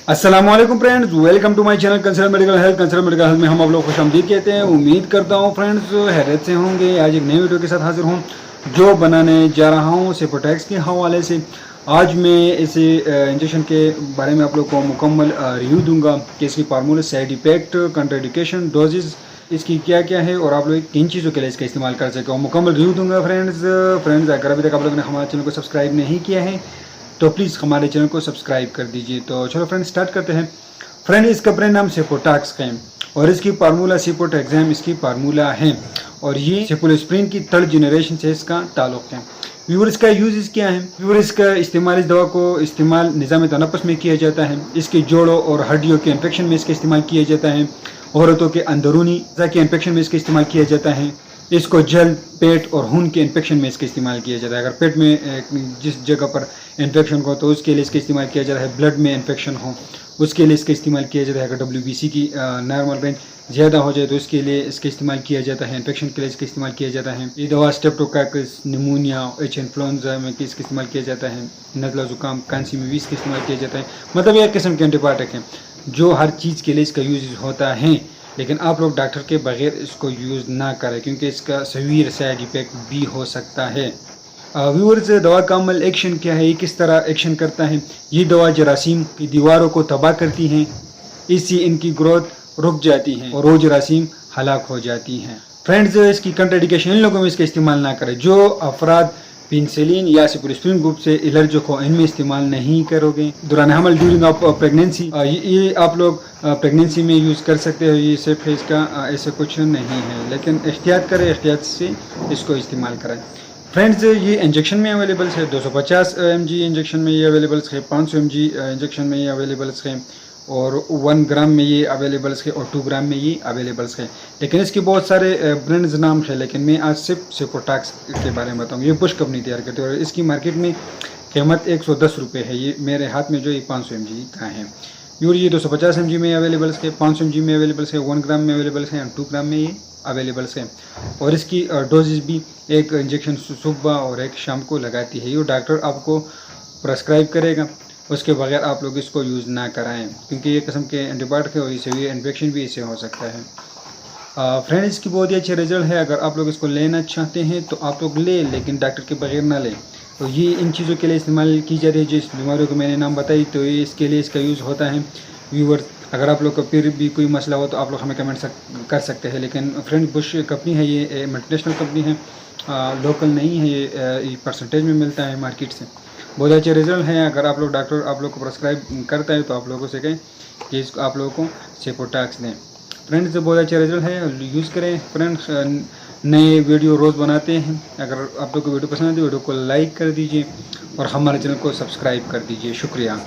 अस्सलामुअलैकुम friends, welcome to my channel consult medical health. Consult medical health में हम आप लोग को खुशामदीद कहते हैं। उम्मीद करता हूँ फ्रेंड्स हैरियत से होंगे। आज एक नई वीडियो के साथ हाजिर हूँ जो बनाने जा रहा हूँ सेपोटैक्स के हवाले से। आज मैं इस इंजेक्शन के बारे में आप लोग को मुकम्मल रिव्यू दूंगा कि इसकी formula, side effect, contraindication, dosages इसकी क्या क्या है और आप लोग किन चीज़ों के लिए इसका इस्तेमाल कर सकें और मुकम्मल रिव्यू दूंगा फ्रेंड्स अगर अभी तक आप लोगों ने हमारे चैनल को सब्सक्राइब नहीं किया है तो प्लीज़ हमारे चैनल को सब्सक्राइब कर दीजिए। तो चलो फ्रेंड्स स्टार्ट करते हैं। फ्रेंड इसका ब्रांड नाम सेपोटैक्स है और इसकी फार्मूला सेपोटेक्सम इसकी फार्मूला है और ये सेपोलोस्प्रिन की थर्ड जनरेशन से इसका ताल्लुक है। व्यूअर इसका यूज क्या है? व्यूअर इसका इस्तेमाल, इस दवा को इस्तेमाल निज़ाम तनफ़ुस में किया जाता है। इसके जोड़ों और हड्डियों के इन्फेक्शन में इसका इस्तेमाल किया जाता है। औरतों के अंदरूनी के इन्फेक्शन में इसका इस्तेमाल किया जाता है। इसको जल्द, पेट और खून के इन्फेक्शन में इसका इस्तेमाल किया जाता है। अगर पेट में जिस जगह पर इन्फेक्शन हो तो उसके लिए इसका इस्तेमाल किया जाता है। ब्लड में इन्फेक्शन हो उसके लिए इसका इस्तेमाल किया जाता है। अगर WBC की नॉर्मल रेंज ज़्यादा हो जाए तो उसके लिए इसका इस्तेमाल किया जाता है। इन्फेक्शन के लिए इसका इस्तेमाल किया जाता है। ये दवा स्ट्रेप्टोकोकस, निमोनिया, इन्फ्लुएंजा में इसका इस्तेमाल किया जाता है। नज़ला ज़ुकाम, खांसी में भी इसका इस्तेमाल किया जाता है। मतलब एक किस्म के एंटीबायोटिक हैं जो हर चीज़ के लिए इसका यूज होता है। लेकिन आप लोग डॉक्टर के बगैर इसको यूज़ ना करें क्योंकि इसका सवीर साइड इफेक्ट भी हो सकता है। व्यूअर्स, दवा का अमल एक्शन क्या है, ये किस तरह एक्शन करता है? ये दवा जरासीम की दीवारों को तबाह करती हैं, इससे इनकी ग्रोथ रुक जाती है और वो जरासीम हलाक हो जाती हैं। फ्रेंड्स, इसकी कंट्राइंडिकेशन, इन लोगों में इसका इस्तेमाल ना करें जो अफराद पेनिसिलिन या सेपोलोस्प्रिन ग्रुप से एलर्जिक हो, इनमें इस्तेमाल नहीं करोगे। दौरान हमल, ड्यूरिंग ऑफ प्रेगनेंसी, ये आप लोग प्रेगनेंसी में यूज़ कर सकते हो। ये सिर्फ इसका ऐसा कुछ नहीं है, लेकिन एहतियात करें, एहतियात से इसको इस्तेमाल करें। फ्रेंड्स, ये इंजेक्शन में अवेलेबल है। 250 mg इंजेक्शन में ये अवेलेबल है, 500 mg इंजेक्शन में ये अवेलेबल है और 1 ग्राम में ये अवेलेबल है और 2 ग्राम में ये अवेलेबल है। लेकिन इसके बहुत सारे ब्रांड्स नाम है, लेकिन मैं आज सिर्फ सेपोटैक्स के बारे में बताऊँगा। ये बुश कंपनी तैयार करती है और इसकी मार्केट में कीमत 110 रुपये है। ये मेरे हाथ में जो ये 500 mg का है। और ये 250 mg में अवेलेबल है, 500 mg में अवेलेबल है, 1 ग्राम में अवेलेबल है और 2 ग्राम में ये अवेलेबल है। और इसकी डोजेज भी एक इंजेक्शन सुबह और एक शाम को लगाती है। ये डॉक्टर आपको प्रेस्क्राइब करेगा, उसके बगैर आप लोग इसको यूज़ ना कराएं क्योंकि ये किस्म के एंटीबायोटिक है और इससे भी इन्फेक्शन भी इससे हो सकता है। फ्रेंड, इसकी बहुत ही अच्छे रिजल्ट है। अगर आप लोग इसको लेना चाहते हैं तो आप लोग ले, लेकिन डॉक्टर के बगैर ना लें। तो ये इन चीज़ों के लिए इस्तेमाल की जाती है जिस बीमारियों को मैंने नाम बताई, तो ये इसके लिए इसका यूज़ होता है। व्यूअर्स, अगर आप लोग का फिर भी कोई मसला हो तो आप लोग हमें कमेंट कर सकते हैं। लेकिन फ्रेंड, बुश कंपनी है, ये मल्टीनेशनल कंपनी है, लोकल नहीं है। ये परसेंटेज में मिलता है मार्केट से। बहुत अच्छे रिजल्ट हैं। अगर आप लोग डॉक्टर आप लोग को प्रेस्क्राइब करता है तो आप लोगों से कहें कि इसको आप लोगों को सेपोटैक्स दें। फ्रेंड्स, बहुत अच्छे रिजल्ट है, यूज़ करें। फ्रेंड्स, नए वीडियो रोज़ बनाते हैं। अगर आप लोग को वीडियो पसंद आती है वीडियो को लाइक कर दीजिए और हमारे चैनल को सब्सक्राइब कर दीजिए। शुक्रिया।